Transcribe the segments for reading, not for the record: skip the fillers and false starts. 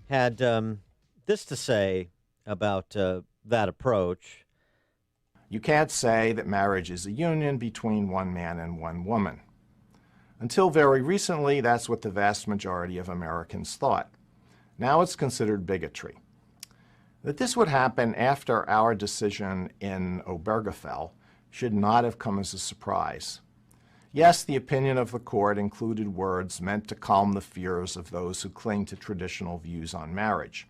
had this to say about that approach. You can't say that marriage is a union between one man and one woman. Until very recently, that's what the vast majority of Americans thought. Now it's considered bigotry. That this would happen after our decision in Obergefell should not have come as a surprise. Yes, the opinion of the court included words meant to calm the fears of those who cling to traditional views on marriage.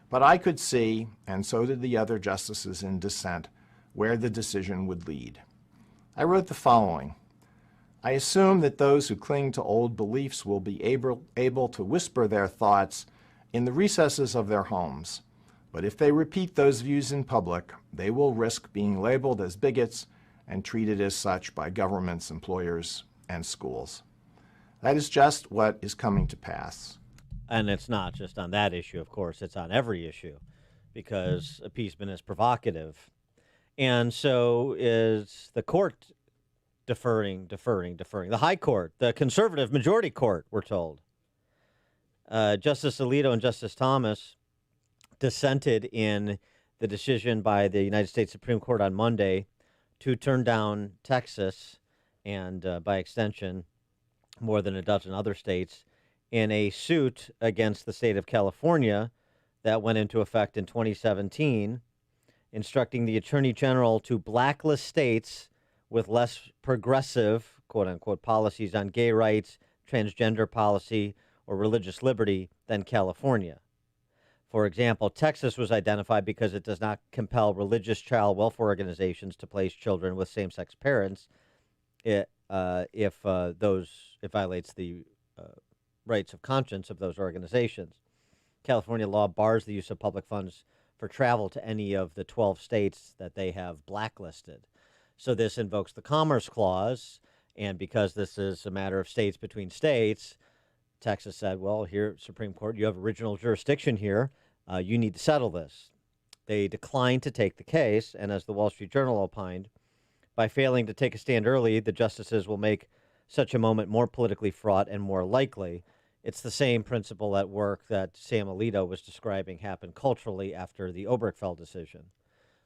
But I could see, and so did the other justices in dissent, where the decision would lead. I wrote the following. I assume that those who cling to old beliefs will be able to whisper their thoughts in the recesses of their homes. But if they repeat those views in public, they will risk being labeled as bigots and treated as such by governments, employers, and schools. That is just what is coming to pass. And it's not just on that issue, of course, it's on every issue, because appeasement is provocative. And so is the court deferring. The high court, the conservative majority court, we're told. Justice Alito and Justice Thomas dissented in the decision by the United States Supreme Court on Monday to turn down Texas and, by extension, more than a dozen other states in a suit against the state of California that went into effect in 2017, instructing the Attorney General to blacklist states with less progressive, quote-unquote, policies on gay rights, transgender policy, or religious liberty than California. For example, Texas was identified because it does not compel religious child welfare organizations to place children with same-sex parents if it violates the rights of conscience of those organizations. California law bars the use of public funds for travel to any of the 12 states that they have blacklisted. So this invokes the Commerce Clause, and because this is a matter of states between states, Texas said, well, here, Supreme Court, you have original jurisdiction here. You need to settle this. They declined to take the case, and as the Wall Street Journal opined, by failing to take a stand early, the justices will make such a moment more politically fraught and more likely. It's the same principle at work that Sam Alito was describing happened culturally after the Obergefell decision.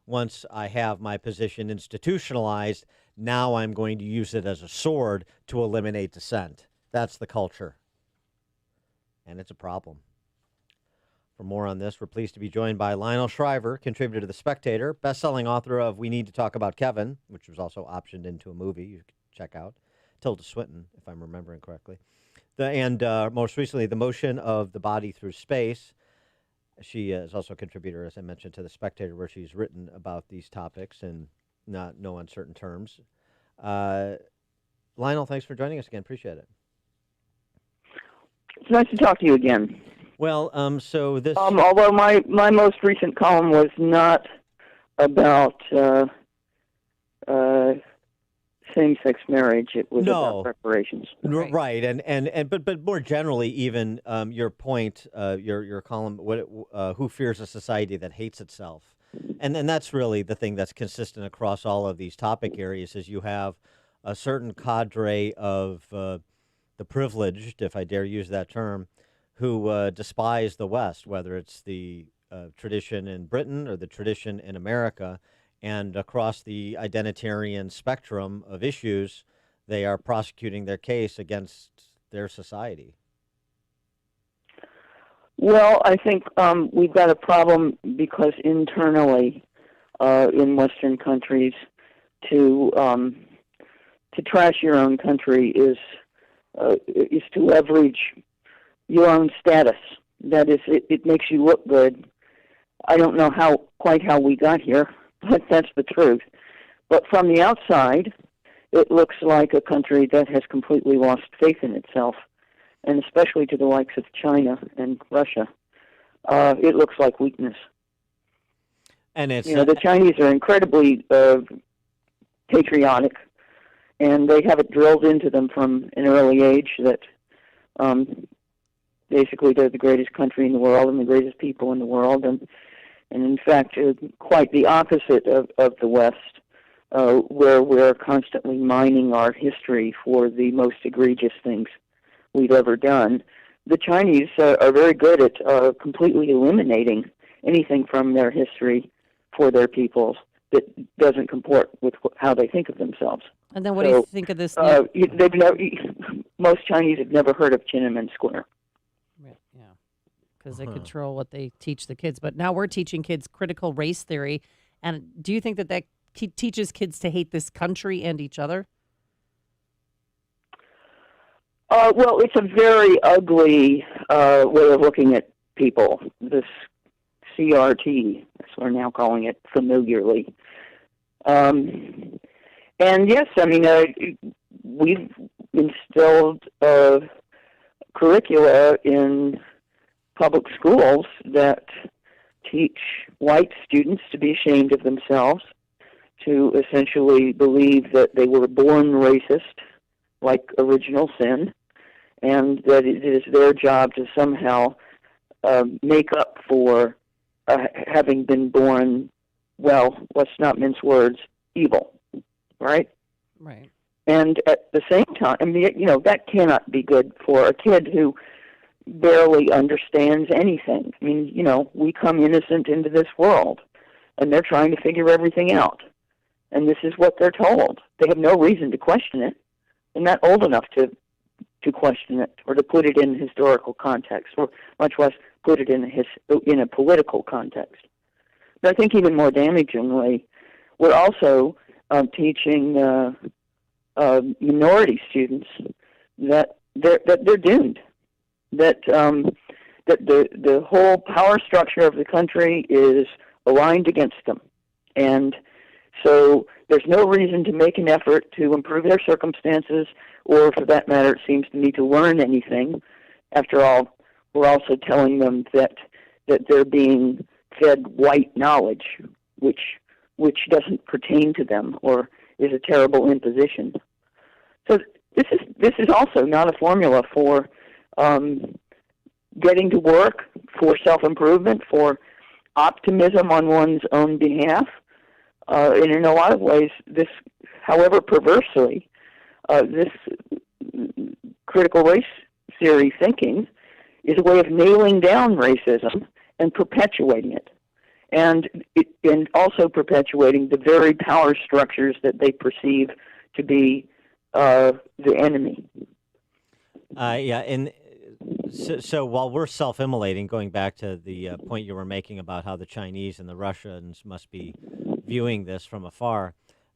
Once I have my position institutionalized, now I'm going to use it as a sword to eliminate dissent. That's the culture. And it's a problem. For more on this, we're pleased to be joined by Lionel Shriver, contributor to The Spectator, best-selling author of We Need to Talk About Kevin, which was also optioned into a movie you can check out. Tilda Swinton, if I'm remembering correctly. And most recently, The Motion of the Body Through Space. She is also a contributor, as I mentioned, to The Spectator, where she's written about these topics in no uncertain terms. Lionel, thanks for joining us again. Appreciate it. It's nice to talk to you again. Well, so this... although my most recent column was not about same-sex marriage, it was about reparations. Right, but more generally, even your point, your column, who fears a society that hates itself, and that's really the thing that's consistent across all of these topic areas. Is you have a certain cadre of the privileged, if I dare use that term, who despise the West, whether it's the tradition in Britain or the tradition in America. And across the identitarian spectrum of issues, they are prosecuting their case against their society. Well, I think we've got a problem because internally in Western countries to trash your own country is to leverage your own status. That is, it makes you look good. I don't know quite how we got here, but that's the truth. But from the outside, it looks like a country that has completely lost faith in itself, and especially to the likes of China and Russia. It looks like weakness. And it's the Chinese are incredibly patriotic, and they have it drilled into them from an early age that basically they're the greatest country in the world and the greatest people in the world, and in fact, quite the opposite of the West, where we're constantly mining our history for the most egregious things we've ever done. the Chinese are very good at completely eliminating anything from their history for their peoples that doesn't comport with how they think of themselves. And then what do you think of this? Most Chinese have never heard of Tiananmen Square. Yeah, because they control what they teach the kids. But now we're teaching kids critical race theory. And do you think that teaches kids to hate this country and each other? Well, it's a very ugly way of looking at people, this CRT, as we're now calling it familiarly. And yes, I mean, we've instilled curricula in public schools that teach white students to be ashamed of themselves, to essentially believe that they were born racist, like original sin, and that it is their job to somehow make up for having been born, well, let's not mince words, evil, right? Right. And at the same time, I mean, you know, that cannot be good for a kid who barely understands anything. I mean, you know, we come innocent into this world, and they're trying to figure everything out. And this is what they're told. They have no reason to question it. They're not old enough to question it or to put it in historical context, or much less put it in a political context. But I think even more damagingly, we're also teaching minority students that they're doomed. That the whole power structure of the country is aligned against them, and so there's no reason to make an effort to improve their circumstances, or for that matter, it seems to me, to learn anything. After all, we're also telling them that they're being fed white knowledge, which doesn't pertain to them or is a terrible imposition. So this is also not a formula for getting to work, for self-improvement, for optimism on one's own behalf. And in a lot of ways, this, however perversely, this critical race theory thinking is a way of nailing down racism and perpetuating it, and also perpetuating the very power structures that they perceive to be the enemy. Yeah, and so while we're self-immolating, going back to the point you were making about how the Chinese and the Russians must be viewing this from afar,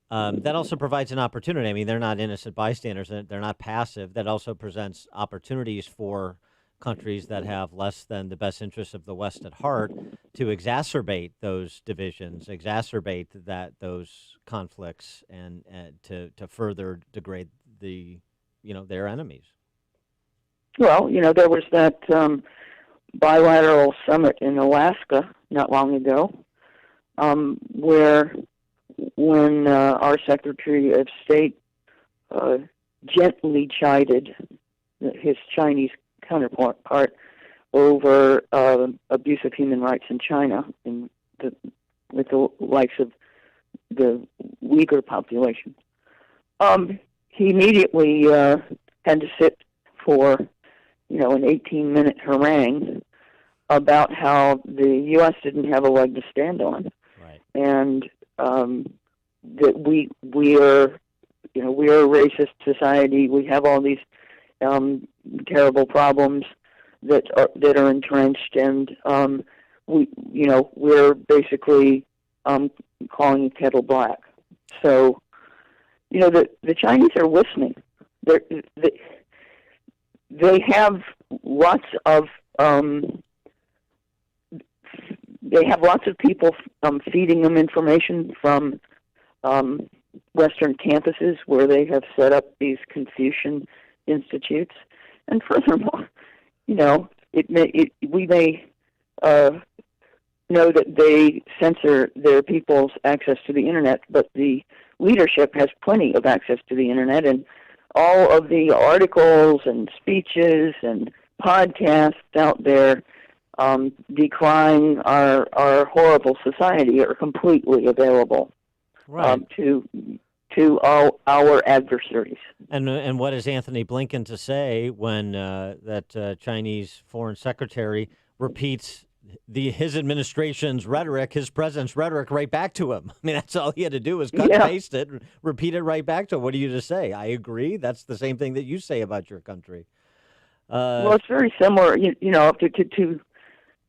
that also provides an opportunity. I mean, they're not innocent bystanders. They're not passive. That also presents opportunities for countries that have less than the best interests of the West at heart to exacerbate those divisions, exacerbate those conflicts, and to further degrade their enemies. Well, there was that bilateral summit in Alaska not long ago, where when our Secretary of State gently chided his Chinese counterpart over abuse of human rights in China with the likes of the Uyghur population, he immediately had to sit for an 18-minute harangue about how the U.S. didn't have a leg to stand on, right, and that we are a racist society. We have all these terrible problems that are entrenched, and we're basically calling the kettle black. So the Chinese are listening. They have lots of people feeding them information from Western campuses where they have set up these Confucian institutes, and furthermore, we may know that they censor their people's access to the internet, but the leadership has plenty of access to the internet, and all of the articles and speeches and podcasts out there decrying our horrible society are completely available, right, to to our adversaries. And what is Anthony Blinken to say when that Chinese foreign secretary repeats his administration's rhetoric, his president's rhetoric, right back to him? I mean, that's all he had to do was cut and paste it, repeat it right back to him. What are you to say? I agree. That's the same thing that you say about your country. Well, it's very similar.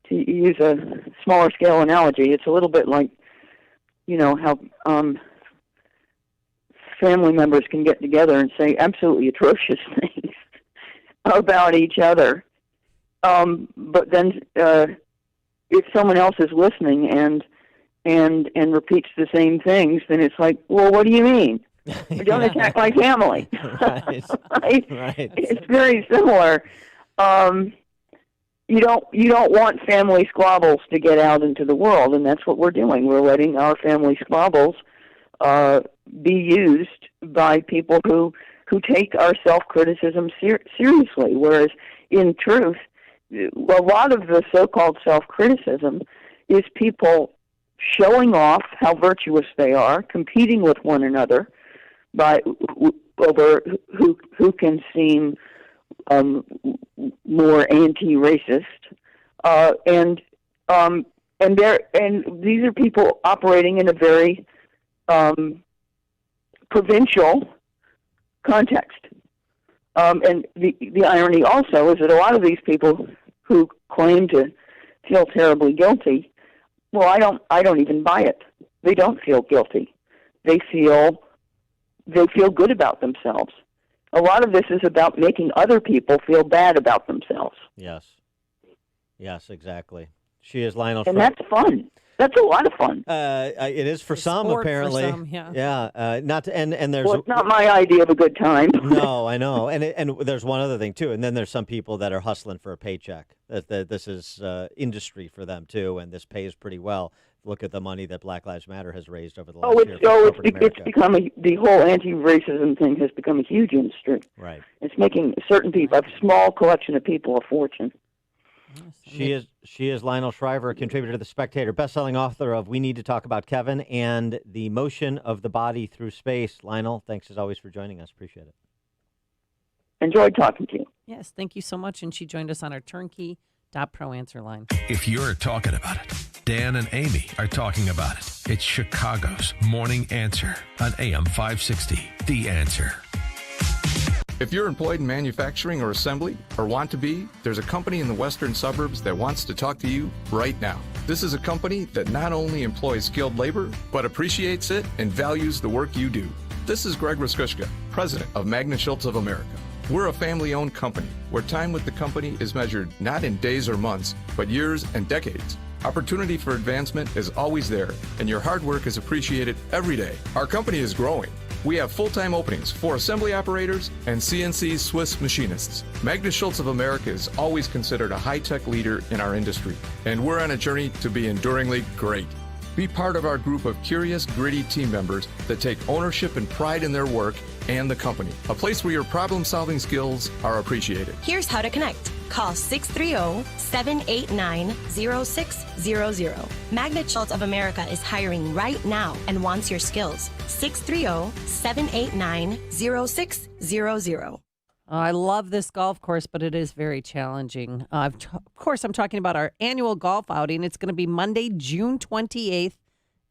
To use a smaller scale analogy, it's a little bit like, how family members can get together and say absolutely atrocious things about each other. But then if someone else is listening and repeats the same things, then it's like, well, what do you mean? Don't attack my family. Right. Right. It's very similar. You don't want family squabbles to get out into the world, and that's what we're doing. We're letting our family squabbles be used by people who take our self-criticism seriously, whereas in truth, a lot of the so-called self-criticism is people showing off how virtuous they are, competing with one another over who can seem more anti-racist, and these are people operating in a very provincial context. And the irony also is that a lot of these people who claim to feel terribly guilty, well, I don't even buy it. They don't feel guilty. They feel good about themselves. A lot of this is about making other people feel bad about themselves. Yes, exactly. She is Lionel. And that's fun. That's a lot of fun. It is for some, apparently. For some, yeah. And there's. Well, it's not my idea of a good time. No, I know, and there's one other thing too, and then there's some people that are hustling for a paycheck. That this is industry for them too, and this pays pretty well. Look at the money that Black Lives Matter has raised over the last year. It's become the whole anti-racism thing has become a huge industry. Right. It's making certain people, a small collection of people, a fortune. She is Lionel Shriver, a contributor to The Spectator, best-selling author of We Need to Talk About Kevin and The Motion of the Body Through Space. Lionel, thanks as always for joining us. Appreciate it. Enjoyed talking to you. Yes, thank you so much. And she joined us on our turnkey.pro answer line. If you're talking about it, Dan and Amy are talking about it. It's Chicago's Morning Answer on AM 560. The Answer. If you're employed in manufacturing or assembly, or want to be, there's a company in the western suburbs that wants to talk to you right now. This is a company that not only employs skilled labor, but appreciates it and values the work you do. This is Greg Raskushka, president of Magna Schultz of America. We're a family-owned company where time with the company is measured not in days or months, but years and decades. Opportunity for advancement is always there, and your hard work is appreciated every day. Our company is growing. We have full-time openings for assembly operators and CNC Swiss machinists. Magna Schultz of America is always considered a high-tech leader in our industry, and we're on a journey to be enduringly great. Be part of our group of curious, gritty team members that take ownership and pride in their work and the company. A place where your problem-solving skills are appreciated. Here's how to connect. Call 630-789-0600. Magna Schultz of America is hiring right now and wants your skills. 630-789-0600. I love this golf course, but it is very challenging. Of course, I'm talking about our annual golf outing. It's going to be Monday, June 28th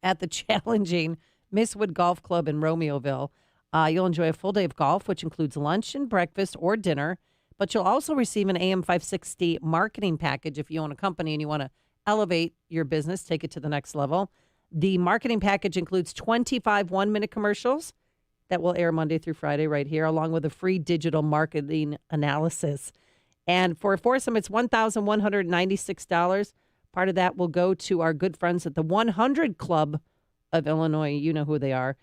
at the challenging Mistwood Golf Club in Romeoville. You'll enjoy a full day of golf, which includes lunch and breakfast or dinner. But you'll also receive an AM 560 marketing package if you own a company and you want to elevate your business, take it to the next level. The marketing package includes 25 one-minute commercials that will air Monday through Friday right here, along with a free digital marketing analysis. And for a foursome, it's $1,196. Part of that will go to our good friends at the 100 Club of Illinois. You know who they are.